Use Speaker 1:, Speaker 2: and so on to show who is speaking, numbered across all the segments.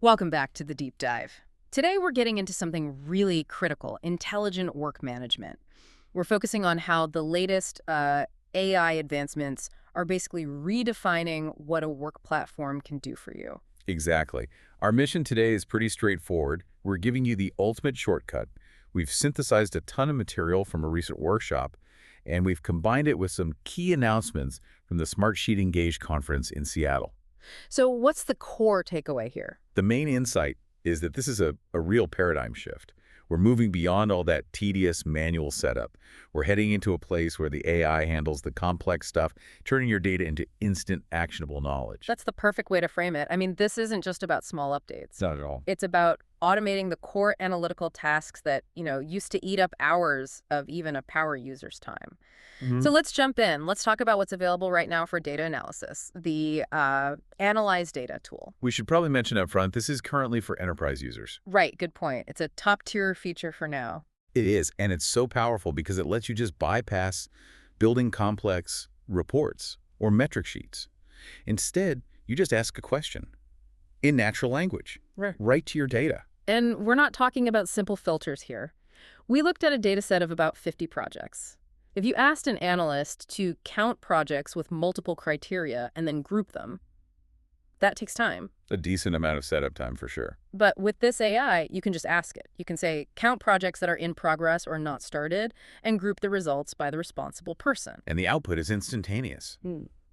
Speaker 1: Welcome back to the deep dive. Today we're getting into something really critical, intelligent work management. We're focusing on how the latest AI advancements are basically redefining what a work platform can do for you.
Speaker 2: Exactly. Our mission today is pretty straightforward. We're giving you the ultimate shortcut. We've synthesized a ton of material from a recent workshop, and we've combined it with some key announcements from the Smartsheet Engage conference in Seattle.
Speaker 1: So what's the core takeaway here?
Speaker 2: The main insight is that this is a real paradigm shift. We're moving beyond all that tedious manual setup. We're heading into a place where the AI handles the complex stuff, turning your data into instant, actionable knowledge.
Speaker 1: That's the perfect way to frame it. I mean, this isn't just about small updates.
Speaker 2: Not at all.
Speaker 1: It's about automating the core analytical tasks that, used to eat up hours of even a power user's time. So let's jump in. Let's talk about what's available right now for data analysis, the Analyze Data tool.
Speaker 2: We should probably mention up front, this is currently for enterprise users.
Speaker 1: Right, good point. It's a top-tier feature for now.
Speaker 2: It is, and it's so powerful because it lets you just bypass building complex reports or metric sheets. Instead, you just ask a question in natural language, right to your data.
Speaker 1: And we're not talking about simple filters here. We looked at a data set of about 50 projects. If you asked an analyst to count projects with multiple criteria and then group them, that takes time.
Speaker 2: A decent amount of setup time for sure.
Speaker 1: But with this AI, you can just ask it. You can say, count projects that are in progress or not started, and group the results by the responsible person.
Speaker 2: And the output is instantaneous.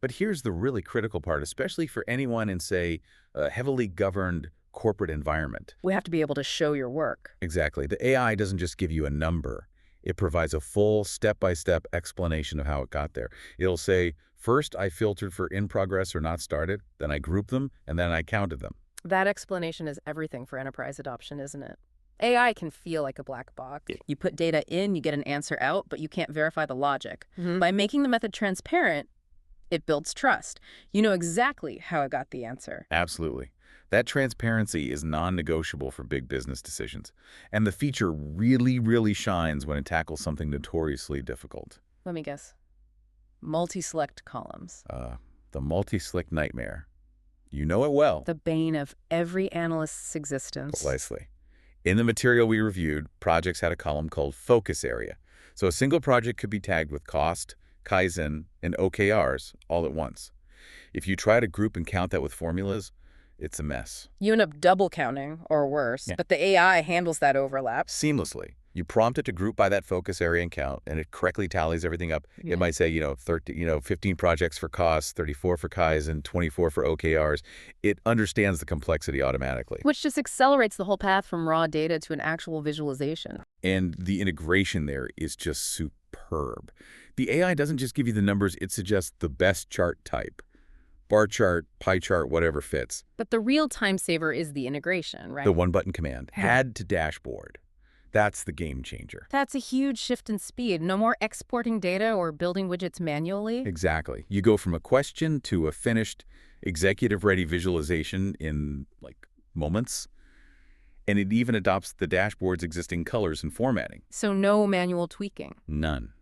Speaker 2: But here's the really critical part, especially for anyone in, say, a heavily governed corporate environment.
Speaker 1: We have to be able to show your work.
Speaker 2: Exactly. The AI doesn't just give you a number. It provides a full step-by-step explanation of how it got there. It'll say, first I filtered for in progress or not started, then I grouped them, and then I counted them.
Speaker 1: That explanation is everything for enterprise adoption, isn't it? AI can feel like a black box. You put data in, you get an answer out, but you can't verify the logic. By making the method transparent, it builds trust. You know exactly how it got the answer.
Speaker 2: Absolutely. That transparency is non-negotiable for big business decisions. And the feature really, really shines when it tackles something notoriously difficult.
Speaker 1: Let me guess. Multi-select columns.
Speaker 2: The multi-select nightmare. You know it well.
Speaker 1: The bane of every analyst's existence.
Speaker 2: Precisely. In the material we reviewed, projects had a column called Focus Area. So a single project could be tagged with cost, Kaizen, and OKRs all at once. If you try to group and count that with formulas, it's a mess.
Speaker 1: You end up double counting, or worse, but the AI handles that overlap.
Speaker 2: Seamlessly. You prompt it to group by that focus area and count, and it correctly tallies everything up. It might say, 15 projects for cost, 34 for Kaizen, 24 for OKRs. It understands the complexity automatically.
Speaker 1: Which just accelerates the whole path from raw data to an actual visualization.
Speaker 2: And the integration there is just superb. The AI doesn't just give you the numbers, it suggests the best chart type. Bar chart, pie chart, whatever fits.
Speaker 1: But the real time saver is the integration, right?
Speaker 2: The one-button command. Add to dashboard. That's the game changer.
Speaker 1: That's a huge shift in speed. No more exporting data or building widgets manually.
Speaker 2: Exactly. You go from a question to a finished, executive-ready visualization in, moments. And it even adopts the dashboard's existing colors and formatting.
Speaker 1: So no manual tweaking.
Speaker 2: None.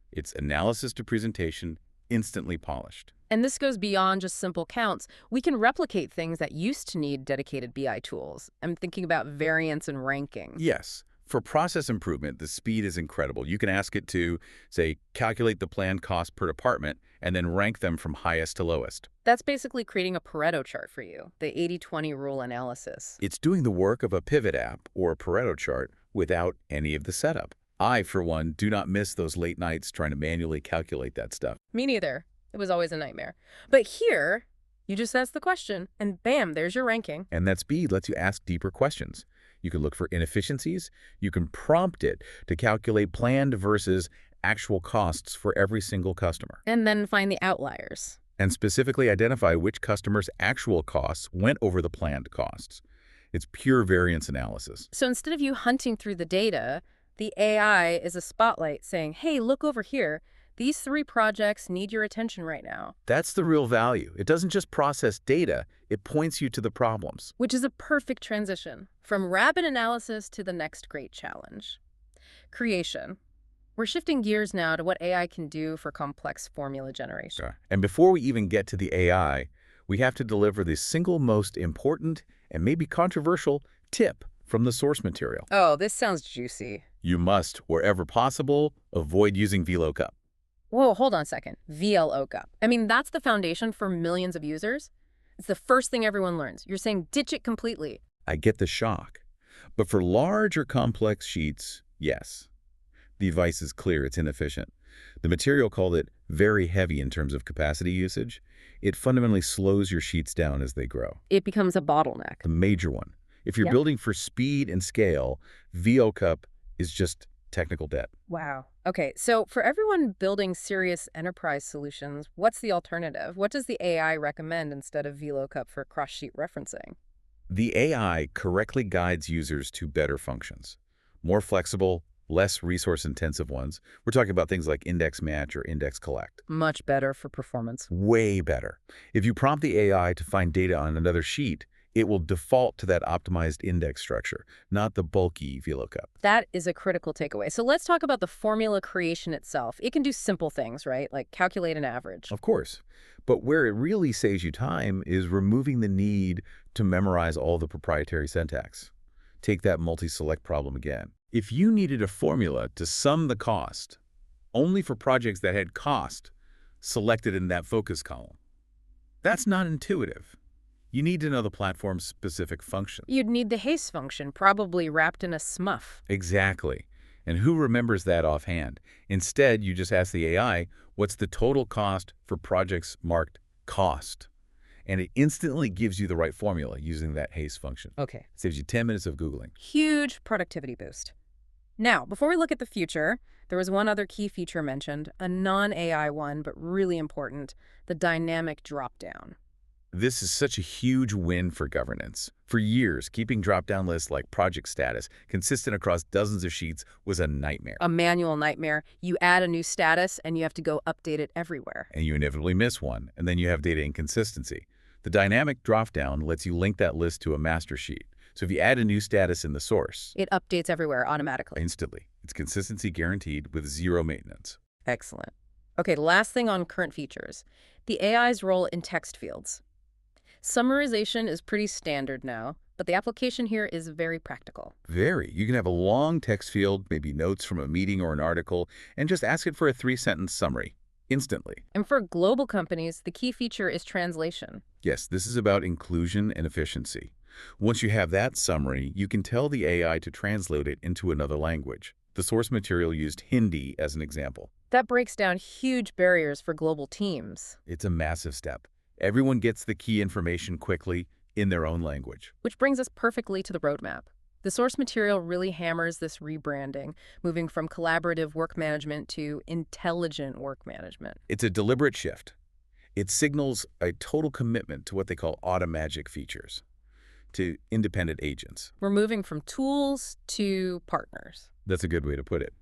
Speaker 2: It's analysis to presentation, instantly polished.
Speaker 1: And this goes beyond just simple counts. We can replicate things that used to need dedicated BI tools. I'm thinking about variance and ranking.
Speaker 2: Yes. For process improvement, the speed is incredible. You can ask it to, say, calculate the planned cost per department and then rank them from highest to lowest.
Speaker 1: That's basically creating a Pareto chart for you, the 80-20 rule analysis.
Speaker 2: It's doing the work of a pivot app or a Pareto chart without any of the setup. I, for one, do not miss those late nights trying to manually calculate that stuff.
Speaker 1: Me neither. It was always a nightmare. But here, you just ask the question, and bam, there's your ranking.
Speaker 2: And that speed lets you ask deeper questions. You can look for inefficiencies. You can prompt it to calculate planned versus actual costs for every single customer.
Speaker 1: And then find the outliers.
Speaker 2: And specifically identify which customers' actual costs went over the planned costs. It's pure variance analysis.
Speaker 1: So instead of you hunting through the data, the AI is a spotlight saying, hey, look over here. These 3 projects need your attention right now.
Speaker 2: That's the real value. It doesn't just process data, it points you to the problems.
Speaker 1: Which is a perfect transition from rapid analysis to the next great challenge. Creation. We're shifting gears now to what AI can do for complex formula generation.
Speaker 2: And before we even get to the AI, we have to deliver the single most important and maybe controversial tip from the source material.
Speaker 1: Oh, this sounds juicy.
Speaker 2: You must, wherever possible, avoid using VLOOKUP.
Speaker 1: Whoa, hold on a second. VLOOKUP. I mean, that's the foundation for millions of users. It's the first thing everyone learns. You're saying ditch it completely.
Speaker 2: I get the shock. But for large or complex sheets, yes. The advice is clear, it's inefficient. The material called it very heavy in terms of capacity usage. It fundamentally slows your sheets down as they grow.
Speaker 1: It becomes a bottleneck.
Speaker 2: The major one. If you're
Speaker 1: Yep.
Speaker 2: building for speed and scale, VLOOKUP is just technical debt.
Speaker 1: Wow. Okay, so for everyone building serious enterprise solutions, what's the alternative? What does the AI recommend instead of VLOOKUP for cross-sheet referencing?
Speaker 2: The AI correctly guides users to better functions. More flexible, less resource-intensive ones. We're talking about things like index match or index collect.
Speaker 1: Much better for performance.
Speaker 2: Way better. If you prompt the AI to find data on another sheet, it will default to that optimized index structure, not the bulky VLOOKUP.
Speaker 1: That is a critical takeaway. So let's talk about the formula creation itself. It can do simple things, right? Like calculate an average.
Speaker 2: Of course. But where it really saves you time is removing the need to memorize all the proprietary syntax. Take that multi-select problem again. If you needed a formula to sum the cost only for projects that had cost selected in that focus column, that's not intuitive. You need to know the platform's specific function.
Speaker 1: You'd need the haste function, probably wrapped in a SMUF.
Speaker 2: Exactly. And who remembers that offhand? Instead, you just ask the AI, what's the total cost for projects marked cost? And it instantly gives you the right formula using that haste function.
Speaker 1: Okay.
Speaker 2: Saves you 10 minutes of Googling.
Speaker 1: Huge productivity boost. Now, before we look at the future, there was one other key feature mentioned, a non-AI one, but really important, the dynamic dropdown.
Speaker 2: This is such a huge win for governance. For years, keeping drop-down lists like project status consistent across dozens of sheets was a nightmare.
Speaker 1: A manual nightmare. You add a new status and you have to go update it everywhere.
Speaker 2: And you inevitably miss one, and then you have data inconsistency. The dynamic drop-down lets you link that list to a master sheet. So if you add a new status in the source,
Speaker 1: It updates everywhere automatically.
Speaker 2: instantly, it's consistency guaranteed with zero maintenance.
Speaker 1: Excellent. Okay, last thing on current features. The AI's role in text fields. Summarization is pretty standard now, but the application here is very practical.
Speaker 2: Very. You can have a long text field, maybe notes from a meeting or an article, and just ask it for a 3-sentence summary, instantly.
Speaker 1: And for global companies, the key feature is translation.
Speaker 2: Yes, this is about inclusion and efficiency. Once you have that summary, you can tell the AI to translate it into another language. The source material used Hindi as an example.
Speaker 1: That breaks down huge barriers for global teams.
Speaker 2: It's a massive step. Everyone gets the key information quickly in their own language.
Speaker 1: Which brings us perfectly to the roadmap. The source material really hammers this rebranding, moving from collaborative work management to intelligent work management.
Speaker 2: It's a deliberate shift. It signals a total commitment to what they call automagic features, to independent agents.
Speaker 1: We're moving from tools to partners.
Speaker 2: That's a good way to put it.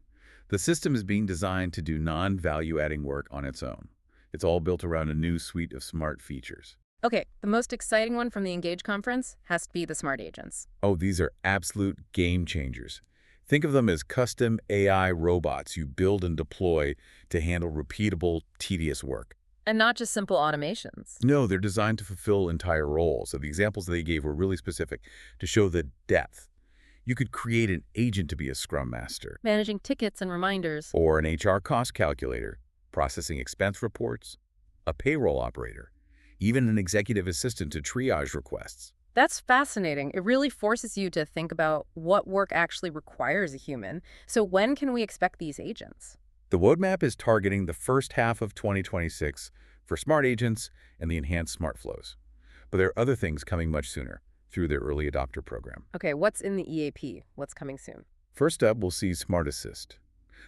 Speaker 2: The system is being designed to do non-value-adding work on its own. It's all built around a new suite of smart features.
Speaker 1: Okay, the most exciting one from the Engage conference has to be the smart agents.
Speaker 2: Oh, these are absolute game changers. Think of them as custom AI robots you build and deploy to handle repeatable, tedious work.
Speaker 1: And not just simple automations.
Speaker 2: No, they're designed to fulfill entire roles. So the examples they gave were really specific to show the depth. You could create an agent to be a Scrum Master,
Speaker 1: Managing tickets and reminders.
Speaker 2: or an HR cost calculator, processing expense reports, a payroll operator, even an executive assistant to triage requests.
Speaker 1: That's fascinating. It really forces you to think about what work actually requires a human. So when can we expect these agents?
Speaker 2: The roadmap is targeting the first half of 2026 for smart agents and the enhanced smart flows. But there are other things coming much sooner through their early adopter program.
Speaker 1: Okay, what's in the EAP? What's coming soon?
Speaker 2: First up, we'll see Smart Assist.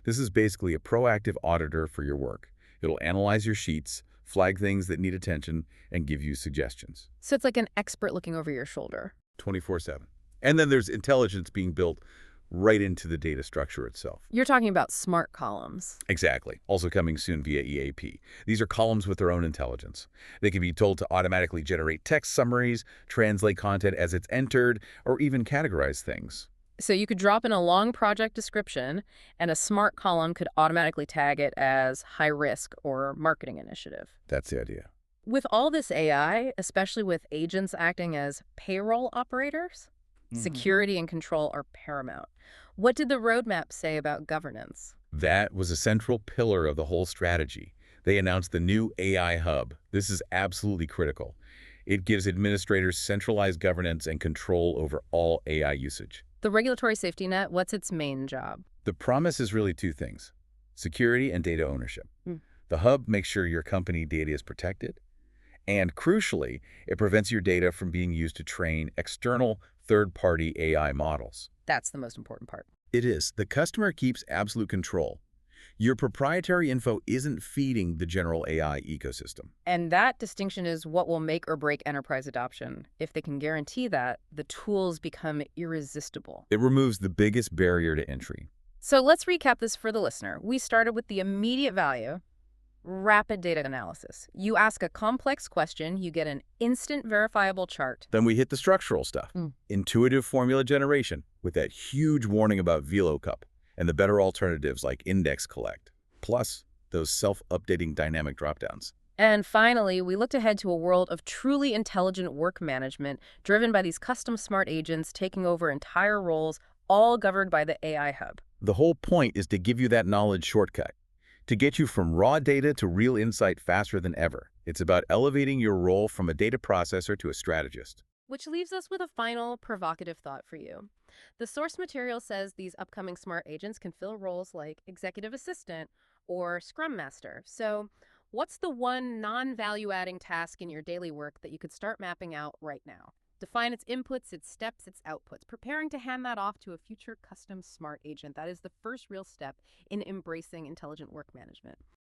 Speaker 2: This is basically a proactive auditor for your work. It'll analyze your sheets, flag things that need attention, and give you suggestions.
Speaker 1: So it's like an expert looking over your shoulder.
Speaker 2: 24/7. And then there's intelligence being built right into the data structure itself.
Speaker 1: You're talking about smart columns.
Speaker 2: Exactly. Also coming soon via EAP. These are columns with their own intelligence. They can be told to automatically generate text summaries, translate content as it's entered, or even categorize things.
Speaker 1: So you could drop in a long project description, and a smart column could automatically tag it as high risk or marketing initiative.
Speaker 2: That's the idea.
Speaker 1: With all this AI, especially with agents acting as payroll operators, security and control are paramount. What did the roadmap say about governance?
Speaker 2: That was a central pillar of the whole strategy. They announced the new AI Hub. This is absolutely critical. It gives administrators centralized governance and control over all AI usage.
Speaker 1: The regulatory safety net, what's its main job?
Speaker 2: The promise is really two things: security and data ownership.
Speaker 1: Hmm.
Speaker 2: The Hub makes sure your company data is protected, and crucially, it prevents your data from being used to train external third-party AI models.
Speaker 1: That's the most important part.
Speaker 2: It is. The customer keeps absolute control. Your proprietary info isn't feeding the general AI ecosystem.
Speaker 1: And that distinction is what will make or break enterprise adoption. If they can guarantee that, the tools become irresistible.
Speaker 2: It removes the biggest barrier to entry.
Speaker 1: So let's recap this for the listener. We started with the immediate value, rapid data analysis. You ask a complex question, you get an instant verifiable chart.
Speaker 2: Then we hit the structural stuff. Intuitive formula generation with that huge warning about VLOOKUP and the better alternatives like index collect, plus those self-updating dynamic dropdowns.
Speaker 1: And finally, we looked ahead to a world of truly intelligent work management driven by these custom smart agents taking over entire roles, all governed by the AI Hub.
Speaker 2: The whole point is to give you that knowledge shortcut, to get you from raw data to real insight faster than ever. It's about elevating your role from a data processor to a strategist.
Speaker 1: Which leaves us with a final provocative thought for you. The source material says these upcoming smart agents can fill roles like executive assistant or Scrum Master. So what's the one non-value-adding task in your daily work that you could start mapping out right now? Define its inputs, its steps, its outputs, preparing to hand that off to a future custom smart agent. That is the first real step in embracing intelligent work management.